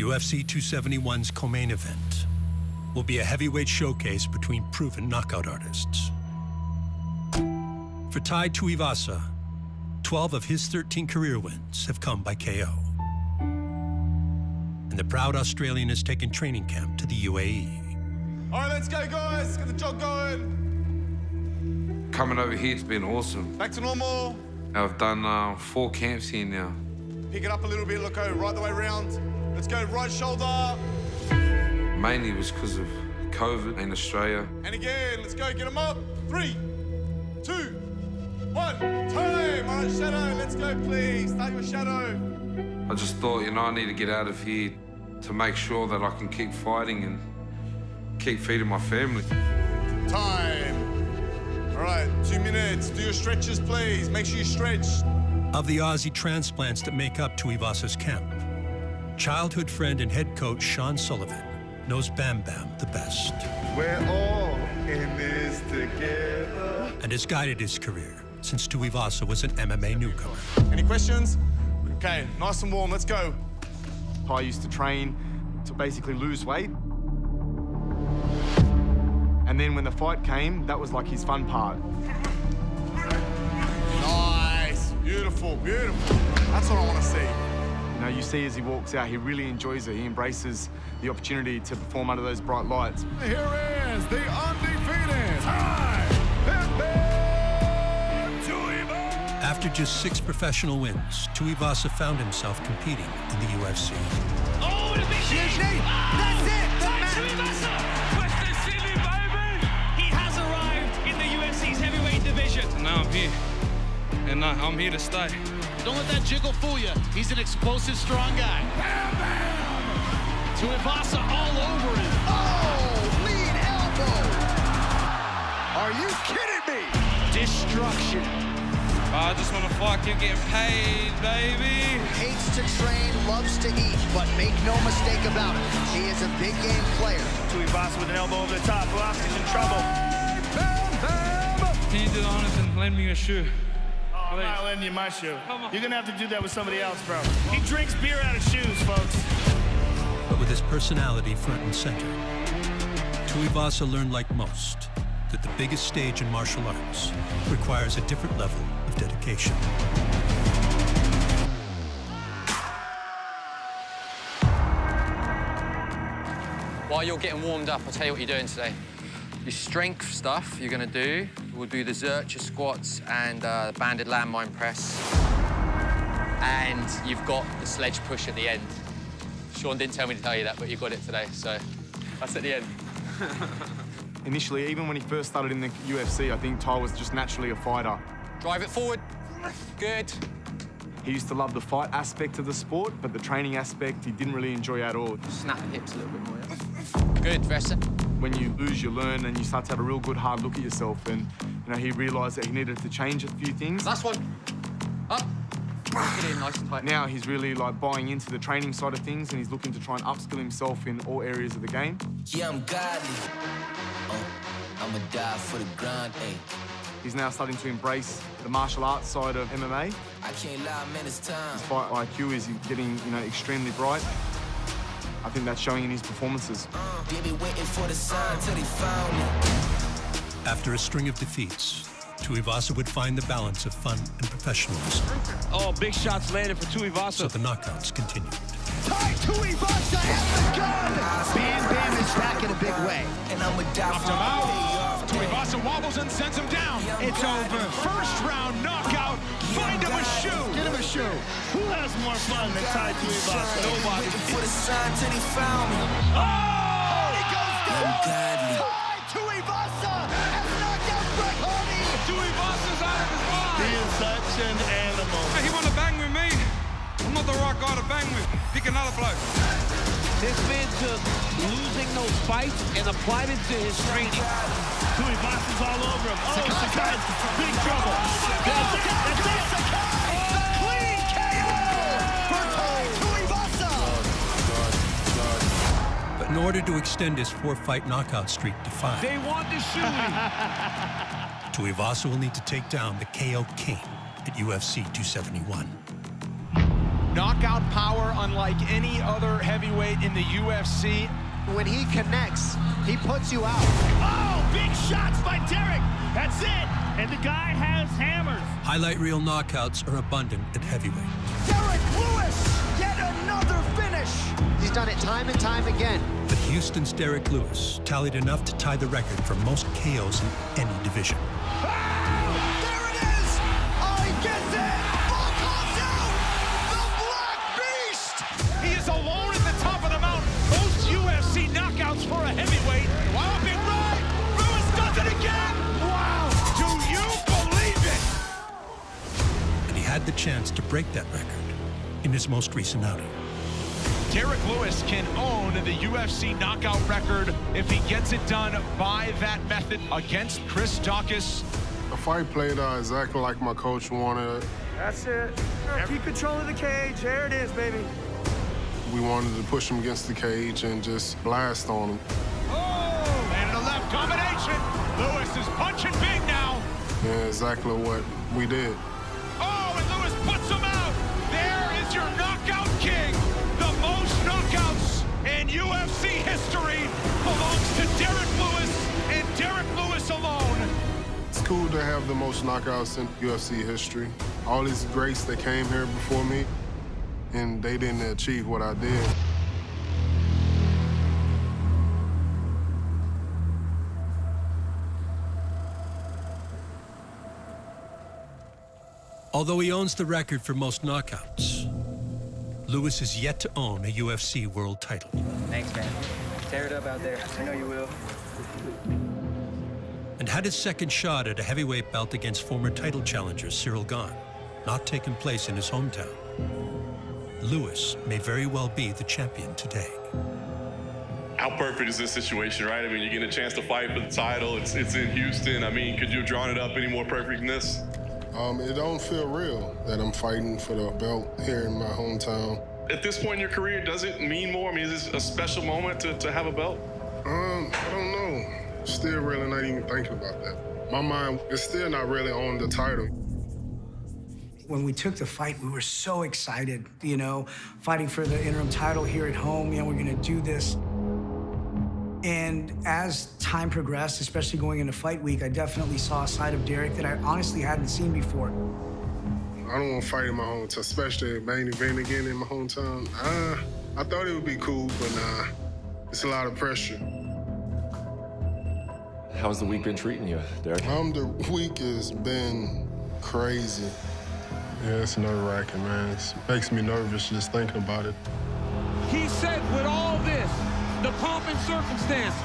UFC 271's co-main event will be a heavyweight showcase between proven knockout artists. For Tai Tuivasa, 12 of his 13 career wins have come by KO. And the proud Australian has taken training camp to the UAE. All right, let's go, guys. Get the jog going. Coming over here has been awesome. Back to normal. I've done 4 camps here now. Pick it up a little bit. Look, go right the way around. Let's go right shoulder. Mainly was because of COVID in Australia. And again, let's go. Get them up. 3, 2, 1. Time. All right, shadow. Let's go, please. Start your shadow. I just thought, I need to get out of here to make sure that I can keep fighting and keep feeding my family. Time. All right, 2 minutes. Do your stretches, please. Make sure you stretch. Of the Aussie transplants that make up Tuivasa's camp, childhood friend and head coach Sean Sullivan knows Bam Bam the best. We're all in this together. And has guided his career since Tuivasa was an MMA newcomer. Any questions? Okay, nice and warm. Let's go. I used to train to basically lose weight. And then when the fight came, that was like his fun part. Nice. Beautiful, beautiful. That's what I want to see. You see as he walks out, he really enjoys it. He embraces the opportunity to perform under those bright lights. Here is the undefeated Tai Tuivasa. After just 6 professional wins, Tuivasa found himself competing in the UFC. Oh, the big shit! That's it! Tai Tuivasa! Western Sydney, baby! He has arrived in the UFC's heavyweight division. Now I'm here, and I'm here to stay. Don't let that jiggle fool you. He's an explosive, strong guy. Bam, bam! Tuivasa all over him. Oh, lead elbow! Are you kidding me? Destruction. I just want to fight, keep getting paid, baby. Hates to train, loves to eat, but make no mistake about it, he is a big game player. Tuivasa with an elbow over the top. Tuivasa's in trouble. Bam, bam! Can you do the honors and lend me a shoe? I'm not lending you my shoe. Come on. You're gonna have to do that with somebody else, bro. He drinks beer out of shoes, folks. But with his personality front and center, Tuivasa learned, like most, that the biggest stage in martial arts requires a different level of dedication. While you're getting warmed up, I'll tell you what you're doing today. Your strength stuff you're gonna do will do the Zercher squats and the banded landmine press. And you've got the sledge push at the end. Sean didn't tell me to tell you that, but you got it today, so that's at the end. Initially, even when he first started in the UFC, I think Tai was just naturally a fighter. Drive it forward. Good. He used to love the fight aspect of the sport, but the training aspect he didn't really enjoy at all. Snap the hips a little bit more, yeah? Good, rest it. When you lose, you learn, and you start to have a real good hard look at yourself. And he realised that he needed to change a few things. Last one. Up. Get in nice and tight. Now he's really buying into the training side of things, and he's looking to try and upskill himself in all areas of the game. Yeah, I'm godly. I'ma die for the grind, ayy. He's now starting to embrace the martial arts side of MMA. I can't lie, man, it's time. His fight IQ is getting, extremely bright. I think that's showing in his performances. They be waiting for the sign till they found me. After a string of defeats, Tuivasa would find the balance of fun and professionalism. Oh, big shots landed for Tuivasa. So the knockouts continued. Tai Tuivasa at the gun! Bam Bam is back in a big way. And I'ma die for Tuivasa wobbles and sends him down. It's over. First round knockout. Find him a shoe. Get him a shoe. Who has more fun than Tai Tuivasa? Nobody. waiting for the sign till they found me. Oh! He goes I'm down! godly. Tai Tuivasa has knocked out Brett Hardy! Tuivasa's out of his mind. He is such an animal. Hey, he want to bang with me. I'm not the right guy to bang with. Pick another bloke. This man took losing those fights and applied it to his training. Tuivasa's all over him. Oh, Sakai's big trouble. That's it. Clean KO for Tai Tuivasa! But in order to extend his 4-fight knockout streak to 5, They want to shoot him. Tuivasa will need to take down the KO King at UFC 271. knockout power unlike any other heavyweight in the UFC. When he connects, he puts you out. Oh, big shots by Derek. That's it. And the guy has hammers. Highlight reel knockouts are abundant at heavyweight. Derek Lewis, yet another finish. He's done it time and time again. But Houston's Derek Lewis tallied enough to tie the record for most KOs in any division. There it is! Oh, he gets it! Ball comes out! The Black Beast! He is alone at the top of the mountain. Most UFC knockouts for a heavyweight. Walloping right. Lewis does it again. Wow. Do you believe it? And he had the chance to break that record in his most recent outing. Derek Lewis can own the UFC knockout record if he gets it done by that method against Chris Daukaus. The fight played out exactly like my coach wanted. That's it. Keep control of the cage. There it is, baby. We wanted to push him against the cage and just blast on him. Oh, and a left combination. Lewis is punching big now. Yeah, exactly what we did. Oh, and Lewis puts him out. There is your knockout king. The most knockouts in UFC history belongs to Derek Lewis and Derek Lewis alone. It's cool to have the most knockouts in UFC history. All these greats that came here before me, and they didn't achieve what I did. Although he owns the record for most knockouts, Lewis is yet to own a UFC world title. Thanks, man. Tear it up out there. I know you will. And had his second shot at a heavyweight belt against former title challenger Cyril Gane not taken place in his hometown, Lewis may very well be the champion today. How perfect is this situation, right? I mean, you're getting a chance to fight for the title. It's in Houston. I mean, could you have drawn it up any more perfect than this? It don't feel real that I'm fighting for the belt here in my hometown. At this point in your career, does it mean more? I mean, is this a special moment to have a belt? I don't know. Still really not even thinking about that. My mind is still not really on the title. When we took the fight, we were so excited, you know, fighting for the interim title here at home. You know, we're gonna do this. And as time progressed, especially going into fight week, I definitely saw a side of Derek that I honestly hadn't seen before. I don't want to fight in my hometown, especially a main event again in my hometown. I thought it would be cool, but nah, it's a lot of pressure. How's the week been treating you, Derek? The week has been crazy. Yeah, it's nerve-wracking, man. It makes me nervous just thinking about it. He said with all this, the pomp and circumstances,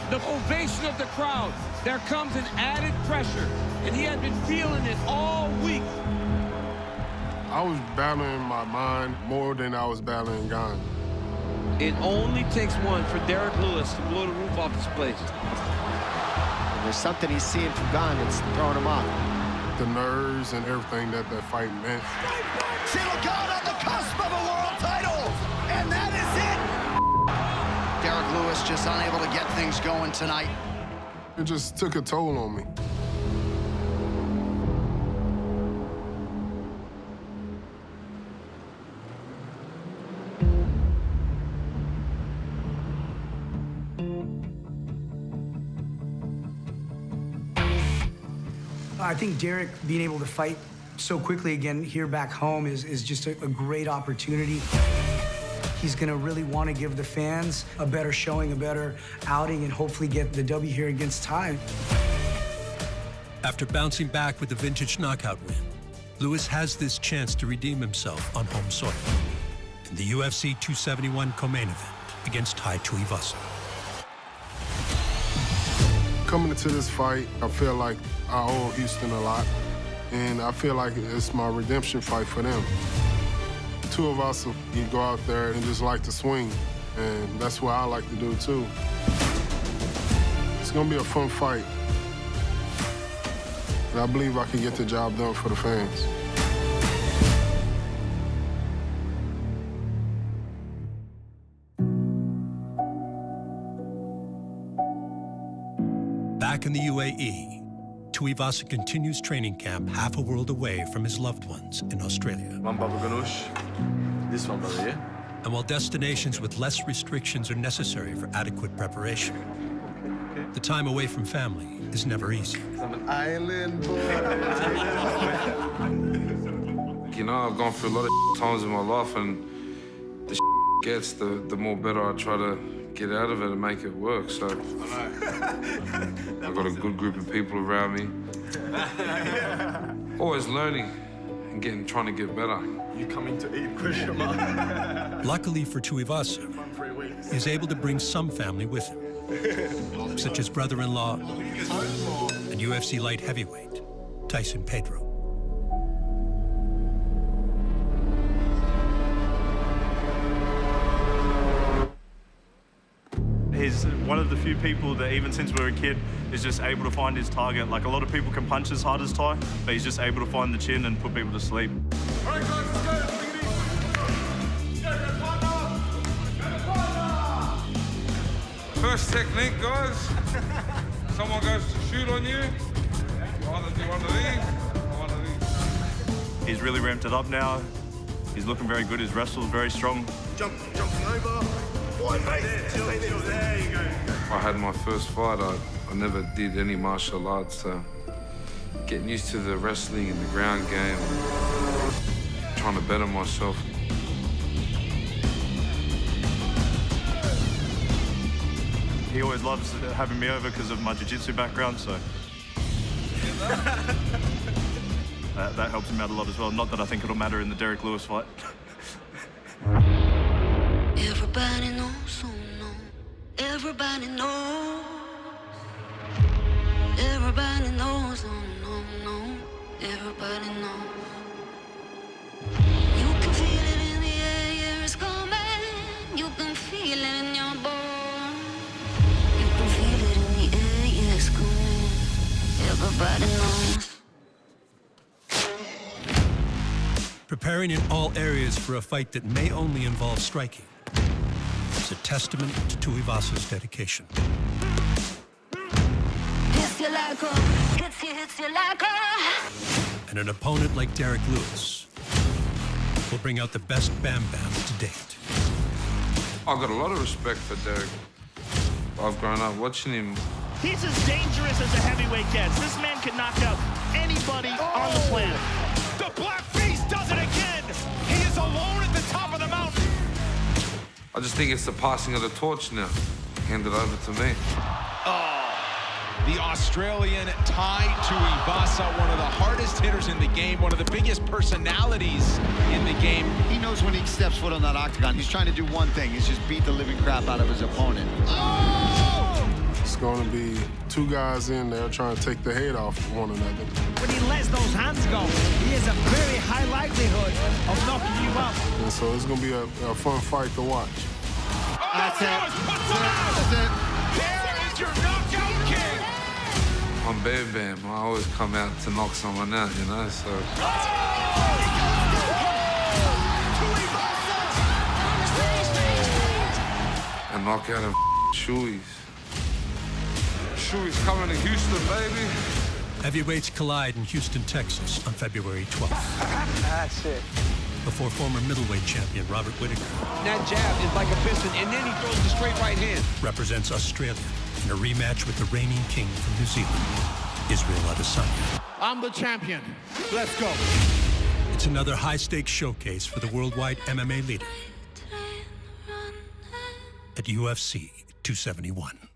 the ovation of the crowd, there comes an added pressure, and he had been feeling it all week. I was battling my mind more than I was battling Gane. It only takes one for Derek Lewis to blow the roof off this place. And there's something he's seeing from Gane that's throwing him off. The nerves and everything that fight meant. Cyril Gane on the cusp of a world title, and that is it. Derek Lewis just unable to get things going tonight. It just took a toll on me. I think Derek being able to fight so quickly again here back home is just a great opportunity. He's gonna really want to give the fans a better showing, a better outing, and hopefully get the W here against Ty. After bouncing back with the vintage knockout win, Lewis has this chance to redeem himself on home soil in the UFC 271 co-main event against Tai Tuivasa. Coming into this fight, I feel like I owe Houston a lot, and I feel like it's my redemption fight for them. Two of us, you go out there and just like to swing, and that's what I like to do too. It's gonna be a fun fight, and I believe I can get the job done for the fans. Back in the UAE, Tuivasa continues training camp half a world away from his loved ones in Australia. One Baba Ganoush. This one, brother, yeah? And while destinations with less restrictions are necessary for adequate preparation, the time away from family is never easy. I'm an island boy. You know, I've gone through a lot of times in my life, and the gets, the more better I try to get out of it and make it work. So I've got a good group of people around me. Always learning and trying to get better. You coming to eat, question mark? Luckily for Tuivasa, he's able to bring some family with him, such as brother-in-law and UFC light heavyweight Tyson Pedro. He's one of the few people that, even since we were a kid, is just able to find his target. Like, a lot of people can punch as hard as Ty, but he's just able to find the chin and put people to sleep. All right, guys, let's go. Take it easy. Go, partner. First technique, guys. Someone goes to shoot on you. You either do one of these or one of these. He's really ramped it up now. He's looking very good. His wrestle's very strong. Jumping over. Wide base. There you go. I had my first fight. I never did any martial arts, so getting used to the wrestling and the ground game, trying to better myself. He always loves having me over because of my jiu-jitsu background, so that helps him out a lot as well. Not that I think it'll matter in the Derek Lewis fight. Everybody knows, oh no. Everybody knows. Everybody knows, oh no, no. Everybody knows. You can feel it in the air, it's coming. You can feel it in your bones. You can feel it in the air, yeah, it's coming. Everybody knows. Preparing in all areas for a fight that may only involve striking is a testament to Tuivasa's dedication. Hits you like a, hits you like a. And an opponent like Derek Lewis will bring out the best Bam Bams to date. I've got a lot of respect for Derek. I've grown up watching him. He's as dangerous as a heavyweight gets. This man can knock out anybody on the planet. The Black Beast does it again. He is alone at the top of the mountain. I just think it's the passing of the torch now. Hand it over to me. The Australian Tai Tuivasa, one of the hardest hitters in the game, one of the biggest personalities in the game. He knows when he steps foot on that octagon, he's trying to do one thing, is just beat the living crap out of his opponent. It's going to be two guys in there trying to take the head off one another. When he lets those hands go, he has a very high likelihood of knocking you up. And so it's going to be a fun fight to watch. That's it. That's it. There is your knockout king. I'm Bam Bam. I always come out to knock someone out, you know, so. A knockout of Chewy's. Chewy's coming to Houston, baby. Heavyweights collide in Houston, Texas on February 12th. That's it. Before former middleweight champion Robert Whittaker. That jab is like a piston, and then he throws the straight right hand. Represents Australia in a rematch with the reigning king from New Zealand, Israel Adesanya. I'm the champion. Let's go. It's another high-stakes showcase for the worldwide MMA leader at UFC 271.